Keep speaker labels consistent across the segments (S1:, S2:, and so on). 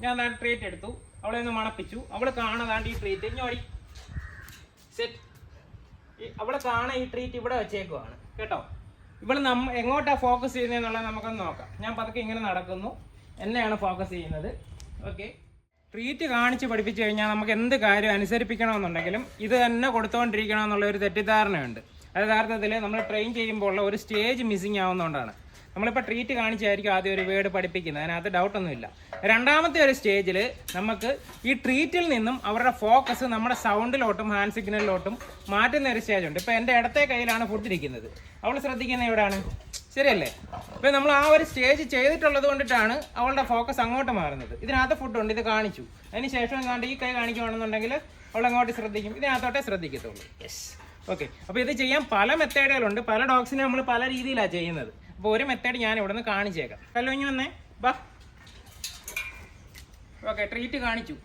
S1: ഞാൻ ട്രീറ്റ് എടുത്തു, അവളെ ഒന്ന് മണപ്പിച്ചു. അവൾ കാണാതാണ്ട് ഈ ട്രീറ്റ് ഞോടി സെറ്റ്. അവളെ കാണാൻ ഈ ട്രീറ്റ് ഇവിടെ വെച്ചേക്കുവാണ് കേട്ടോ. ഇവിടെ എങ്ങോട്ടാണ് ഫോക്കസ് ചെയ്യുന്നതെന്നുള്ളത് നമുക്കൊന്ന് നോക്കാം. ഞാൻ പതുക്കെ ഇങ്ങനെ നടക്കുന്നു, എന്നെയാണ് ഫോക്കസ് ചെയ്യുന്നത്. ഓക്കെ, ട്രീറ്റ് കാണിച്ച് പഠിപ്പിച്ചു കഴിഞ്ഞാൽ നമുക്ക് എന്ത് കാര്യം അനുസരിപ്പിക്കണമെന്നുണ്ടെങ്കിലും ഇത് തന്നെ കൊടുത്തുകൊണ്ടിരിക്കണം എന്നുള്ള ഒരു തെറ്റിദ്ധാരണയുണ്ട്. അത് യഥാർത്ഥത്തിൽ നമ്മൾ ട്രെയിൻ ചെയ്യുമ്പോൾ ഉള്ള ഒരു സ്റ്റേജ് മിസ്സിങ് ആവുന്നതുകൊണ്ടാണ്. നമ്മളിപ്പോൾ ട്രീറ്റ് കാണിച്ചായിരിക്കും ആദ്യം ഒരു വേർഡ് പഠിപ്പിക്കുന്നത്, അതിനകത്ത് ഡൗട്ടൊന്നുമില്ല. രണ്ടാമത്തെ ഒരു സ്റ്റേജിൽ നമുക്ക് ഈ ട്രീറ്റിൽ നിന്നും അവരുടെ ഫോക്കസ് നമ്മുടെ സൗണ്ടിലോട്ടും ഹാൻഡ് സിഗ്നലിലോട്ടും മാറ്റുന്ന ഒരു സ്റ്റേജുണ്ട്. ഇപ്പോൾ എൻ്റെ ഇടത്തെ കയ്യിലാണ് ഫുഡ് ഇരിക്കുന്നത്, അവൾ ശ്രദ്ധിക്കുന്നത് എവിടെയാണ്, ശരിയല്ലേ? അപ്പോൾ നമ്മൾ ആ ഒരു സ്റ്റേജ് ചെയ്തിട്ടുള്ളത് കൊണ്ടിട്ടാണ് അവളുടെ ഫോക്കസ് അങ്ങോട്ട് മാറുന്നത്. ഇതിനകത്ത് ഫുഡുണ്ട്, ഇത് കാണിച്ചു, അതിന് ശേഷം കണ്ട് ഈ കൈ കാണിക്കുകയാണെന്നുണ്ടെങ്കിൽ അവൾ അങ്ങോട്ട് ശ്രദ്ധിക്കും, ഇതിനകത്തോട്ടേ ശ്രദ്ധിക്കത്തുള്ളൂ. Yes, okay. അപ്പോൾ ഇത് ചെയ്യാൻ പല മെത്തേഡുകളുണ്ട്, പല ഡോഗ്സിനെ നമ്മൾ പല രീതിയിലാണ് ചെയ്യുന്നത്. അപ്പോൾ ഒരു മെത്തേഡ് ഞാൻ ഇവിടെ നിന്ന് കാണിച്ചേക്കാം. ഹലോ, ഇനി വന്നേ, ബാ. ഓക്കെ, ട്രീറ്റ് കാണിച്ചു.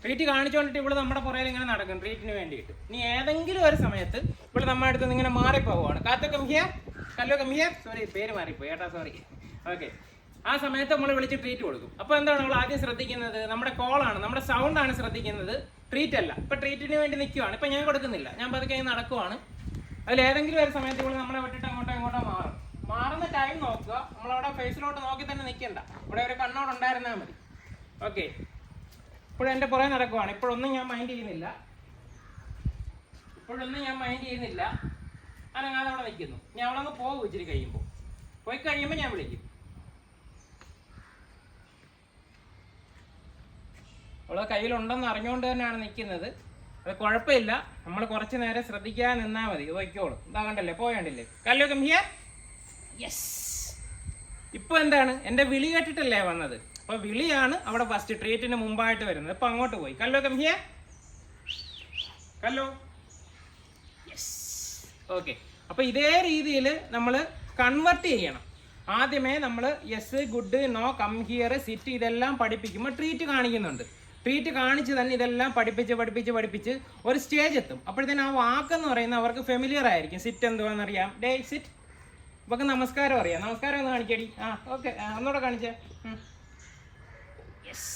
S1: ട്രീറ്റ് കാണിച്ചുകൊണ്ടിട്ട് ഇവിടെ നമ്മുടെ പുറയിൽ ഇങ്ങനെ നടക്കും ട്രീറ്റിന് വേണ്ടിയിട്ട്. ഇനി ഏതെങ്കിലും ഒരു സമയത്ത് ഇവിടെ നമ്മുടെ അടുത്ത് ഇങ്ങനെ മാറിപ്പോവാണ്, കാത്തൊക്കെ കമ്മിയ കല്ലോ കമ്മിയ, സോറി പേര് മാറിപ്പോയി ഏട്ടാ, സോറി. ഓക്കെ, ആ സമയത്ത് നമ്മൾ വിളിച്ച് ട്രീറ്റ് കൊടുക്കും. അപ്പോൾ എന്താണ് നമ്മൾ ആദ്യം ശ്രദ്ധിക്കുന്നത്, നമ്മുടെ കോളാണ്, നമ്മുടെ സൗണ്ടാണ് ശ്രദ്ധിക്കുന്നത്, ട്രീറ്റ് അല്ല. ഇപ്പം ട്രീറ്റിന് വേണ്ടി നിൽക്കുവാണ്, ഇപ്പം ഞാൻ കൊടുക്കുന്നില്ല, ഞാൻ പതുക്കെ നടക്കുവാണ്. അതിൽ ഏതെങ്കിലും ഒരു സമയത്ത് ഇവിടെ നമ്മളെ വിട്ടിട്ട് അങ്ങോട്ടോ മാറും. മാറുന്ന ടൈം നോക്കുക, നമ്മളവിടെ ഫേസിലോട്ട് നോക്കി തന്നെ നിൽക്കണ്ട, ഇവിടെ ഒരു കണ്ണോട് ഉണ്ടായിരുന്നാൽ മതി. ഓക്കെ, ഇപ്പോഴും എൻ്റെ പുറകെ നടക്കുവാണ്, ഇപ്പോഴൊന്നും ഞാൻ മൈൻഡ് ചെയ്യുന്നില്ല, അനങ്ങാതെ അവിടെ നിൽക്കുന്നു. ഞാൻ അവളങ്ങ് പോകും, ഇച്ചിരി കഴിയുമ്പോൾ പോയി കഴിയുമ്പോൾ ഞാൻ വിളിക്കും. അവളെ കയ്യിലുണ്ടെന്ന് അറിഞ്ഞുകൊണ്ട് തന്നെയാണ് നിൽക്കുന്നത്, അത് കുഴപ്പമില്ല. നമ്മൾ കുറച്ച് നേരം ശ്രദ്ധിക്കാൻ നിന്നാൽ മതി, വയ്ക്കോളും. ഇതാ കണ്ടല്ലേ, പോയണ്ടില്ലേ, കല്ലോ കമ്മിയ. യെസ്, ഇപ്പോൾ എന്താണ്, എൻ്റെ വിളി കേട്ടിട്ടല്ലേ വന്നത്. അപ്പോൾ വിളിയാണ് അവിടെ ഫസ്റ്റ് ട്രീറ്റിന് മുമ്പായിട്ട് വരുന്നത്. ഇപ്പോൾ അങ്ങോട്ട് പോയി, കല്ലോ കമ്മിയ, കല്ലോ. Yes, okay. അപ്പോൾ ഇതേ രീതിയിൽ നമ്മൾ കൺവെർട്ട് ചെയ്യണം. ആദ്യമേ നമ്മൾ yes, good, no, come here, sit ഇതെല്ലാം പഠിപ്പിക്കുമ്പോൾ ട്രീറ്റ് കാണിക്കുന്നുണ്ട്. ട്രീറ്റ് കാണിച്ച് തന്നെ ഇതെല്ലാം പഠിപ്പിച്ച് ഒരു സ്റ്റേജ് എത്തും. അപ്പോഴത്തേനും ആ വാക്കെന്ന് പറയുന്നത് അവർക്ക് ഫെമിലിയർ ആയിരിക്കും. സിറ്റ് എന്തുവാണെന്നറിയാം, ഡേ സിറ്റ്. ഇവർക്ക് നമസ്കാരം അറിയാം, നമസ്കാരം ഒന്ന് കാണിക്കടി. ആ ഓക്കെ, ഒന്നുകൂടെ കാണിച്ചേ. യെസ്,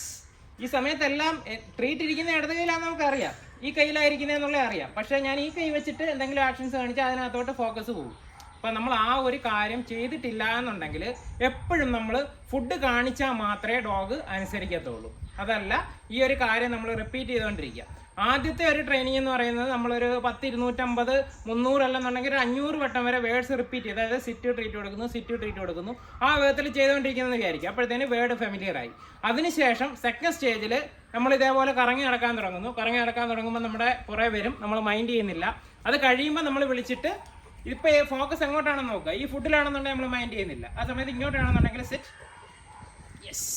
S1: ഈ സമയത്തെല്ലാം ട്രീറ്റ് ഇരിക്കുന്ന ഇടത് കയ്യിലാണെന്ന് നമുക്കറിയാം, ഈ കയ്യിലായിരിക്കുന്നതെന്നുള്ളത് അറിയാം. പക്ഷേ ഞാൻ ഈ കൈ വെച്ചിട്ട് എന്തെങ്കിലും ആക്ഷൻസ് കാണിച്ചാൽ അതിനകത്തോട്ട് ഫോക്കസ് പോകും. അപ്പം നമ്മൾ ആ ഒരു കാര്യം ചെയ്തിട്ടില്ല എന്നുണ്ടെങ്കിൽ എപ്പോഴും നമ്മൾ ഫുഡ് കാണിച്ചാൽ മാത്രമേ ഡോഗ് അനുസരിക്കത്തുള്ളൂ. അതല്ല, ഈ ഒരു കാര്യം നമ്മൾ റിപ്പീറ്റ് ചെയ്തുകൊണ്ടിരിക്കുക. ആദ്യത്തെ ഒരു ട്രെയിനിങ് എന്ന് പറയുന്നത് നമ്മളൊരു 10, 250, 300 അല്ലെന്നുണ്ടെങ്കിൽ 500 വട്ടം വരെ വേർഡ്സ് റിപ്പീറ്റ് ചെയ്ത്, അതായത് സിറ്റ് ട്രീറ്റ് കൊടുക്കുന്നു, ആ വിധത്തിൽ ചെയ്തുകൊണ്ടിരിക്കുന്നത് വിചാരിക്കും. അപ്പോഴത്തേന് വേർഡ് ഫെമിലിയർ ആയി. അതിനുശേഷം സെക്കൻഡ് സ്റ്റേജിൽ നമ്മൾ ഇതേപോലെ കറങ്ങി നടക്കാൻ തുടങ്ങുമ്പോൾ നമ്മുടെ പുറകെ വരും, നമ്മൾ മൈൻഡ് ചെയ്യുന്നില്ല. അത് കഴിയുമ്പോൾ നമ്മൾ വിളിച്ചിട്ട് ഇപ്പോൾ ഫോക്കസ് എങ്ങോട്ടാണെന്ന് നോക്കുക. ഈ ഫുഡിലാണെന്നുണ്ടെങ്കിൽ നമ്മൾ മൈൻഡ് ചെയ്യുന്നില്ല, ആ സമയത്ത് ഇങ്ങോട്ടാണെന്നുണ്ടെങ്കിൽ സിറ്റ്. യെസ്,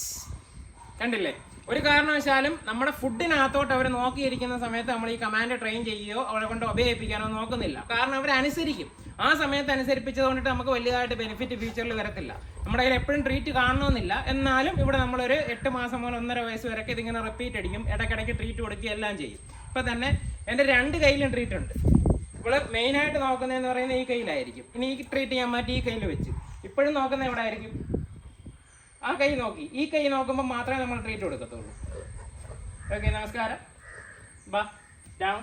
S1: കണ്ടില്ലേ? ഒരു കാരണവശാലും നമ്മുടെ ഫുഡിനകത്തോട്ട് അവർ നോക്കിയിരിക്കുന്ന സമയത്ത് നമ്മൾ ഈ കമാൻഡ് ട്രെയിൻ ചെയ്യുകയോ അവരെ കൊണ്ട് ഒബേ ചെയ്യിപ്പിക്കാനോ നോക്കുന്നില്ല. കാരണം അവരനുസരിക്കും. ആ സമയത്ത് അനുസരിപ്പിച്ചത് കൊണ്ടിട്ട് നമുക്ക് വലിയതായിട്ട് ബെനിഫിറ്റ് ഫ്യൂച്ചറിൽ വരത്തില്ല. നമ്മുടെ കയ്യിൽ എപ്പോഴും ട്രീറ്റ് കാണണമെന്നില്ല. എന്നാലും ഇവിടെ നമ്മളൊരു 8 മാസം മുതൽ 1.5 വയസ്സ് വരെയൊക്കെ ഇതിങ്ങനെ റിപ്പീറ്റ് അടിക്കും, ഇടയ്ക്കിടയ്ക്ക് ട്രീറ്റ് കൊടുക്കുകയും എല്ലാം ചെയ്യും. ഇപ്പം തന്നെ എൻ്റെ 2 കയ്യിലും ട്രീറ്റ് ഉണ്ട്. ഇപ്പോൾ മെയിനായിട്ട് നോക്കുന്നതെന്ന് പറയുന്നത് ഈ കയ്യിലായിരിക്കും. ഇനി ഈ ട്രീറ്റ് ഞാൻ മാറ്റി ഈ കയ്യിൽ വെച്ച് ഇപ്പോഴും നോക്കുന്നത് എവിടെ ആയിരിക്കും, ആ കൈ നോക്കി. ഈ കൈ നോക്കുമ്പോൾ മാത്രമേ നമ്മൾ ട്രീറ്റ് കൊടുക്കത്തുള്ളൂ. ഓക്കെ, നമസ്കാരം, ബാ ഡൗൺ.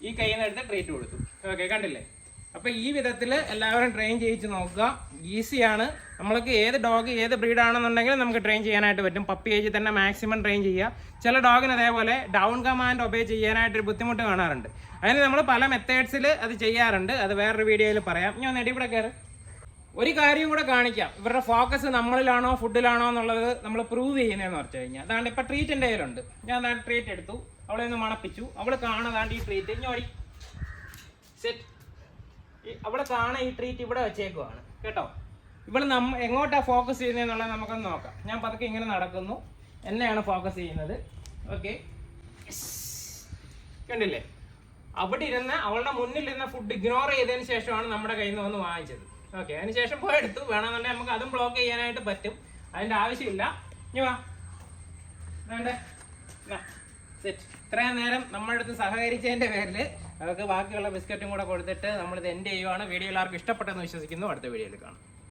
S1: ഈ കയ്യിൽ നിന്ന് എടുത്ത് ട്രീറ്റ് കൊടുത്തു. ഓക്കെ, കണ്ടില്ലേ? അപ്പോൾ ഈ വിധത്തിൽ എല്ലാവരും ട്രെയിൻ ചെയ്യിച്ച് നോക്കുക. ഈസിയാണ്. നമ്മൾക്ക് ഏത് ഡോഗ് ഏത് ബ്രീഡാണെന്നുണ്ടെങ്കിലും നമുക്ക് ട്രെയിൻ ചെയ്യാനായിട്ട് പറ്റും. പപ്പി ഏജിൽ തന്നെ മാക്സിമം ട്രെയിൻ ചെയ്യുക. ചില ഡോഗിന് അതേപോലെ ഡൗൺ കമാൻഡ് ഒബേ ചെയ്യാനായിട്ടൊരു ബുദ്ധിമുട്ട് കാണാറുണ്ട്. അതിന് നമ്മൾ പല മെത്തേഡ്സിൽ അത് ചെയ്യാറുണ്ട്. അത് വേറൊരു വീഡിയോയിൽ പറയാം. ഞാൻ നെടി ഇവിടെ കയറി ഒരു കാര്യം കൂടെ കാണിക്കാം. ഇവരുടെ ഫോക്കസ് നമ്മളിലാണോ ഫുഡിലാണോ എന്നുള്ളത് നമ്മൾ പ്രൂവ് ചെയ്യുന്നതെന്ന് പറഞ്ഞു കഴിഞ്ഞാൽ, അതാണ്ട് ഇപ്പം ട്രീറ്റ് എൻ്റെ കയ്യിലുണ്ട്. ഞാൻ ട്രീറ്റ് എടുത്തു, അവളെ ഒന്ന് മണപ്പിച്ചു. അവൾ കാണാതാണ്ട് ഈ ട്രീറ്റ് ഞോടി സെറ്റ്. അവളെ കാണാൻ ഈ ട്രീറ്റ് ഇവിടെ വെച്ചേക്കുവാണ് കേട്ടോ. ഇവിടെ എങ്ങോട്ടാണ് ഫോക്കസ് ചെയ്യുന്നതെന്നുള്ളത് നമുക്കൊന്ന് നോക്കാം. ഞാൻ പതുക്കെ ഇങ്ങനെ നടക്കുന്നു, എന്നെയാണ് ഫോക്കസ് ചെയ്യുന്നത്. ഓക്കെ, കണ്ടില്ലേ? അവിടെ ഇരുന്ന് അവളുടെ മുന്നിലിരുന്ന ഫുഡ് ഇഗ്നോർ ചെയ്തതിന് ശേഷമാണ് നമ്മുടെ കയ്യിൽ നിന്ന് വന്ന് വാങ്ങിച്ചത്. ഓക്കെ, അതിന് ശേഷം പോയെടുത്തു. വേണമെന്നുണ്ടെങ്കിൽ നമുക്ക് അതും ബ്ലോക്ക് ചെയ്യാനായിട്ട് പറ്റും, അതിൻ്റെ ആവശ്യമില്ല. ഇനി വാ, വേണ്ടേ സെറ്റ്. ഇത്രയും നേരം നമ്മുടെ അടുത്ത് സഹകരിച്ചതിൻ്റെ പേരിൽ അവർക്ക് ബാക്കിയുള്ള ബിസ്ക്കറ്റും കൂടെ കൊടുത്തിട്ട് നമ്മളിത് എൻഡ് ചെയ്യുവാണ്. വീഡിയോ എല്ലാവർക്കും ഇഷ്ടപ്പെട്ടെന്ന് വിശ്വസിക്കുന്നു. അടുത്ത വീഡിയോയിൽ കാണാം.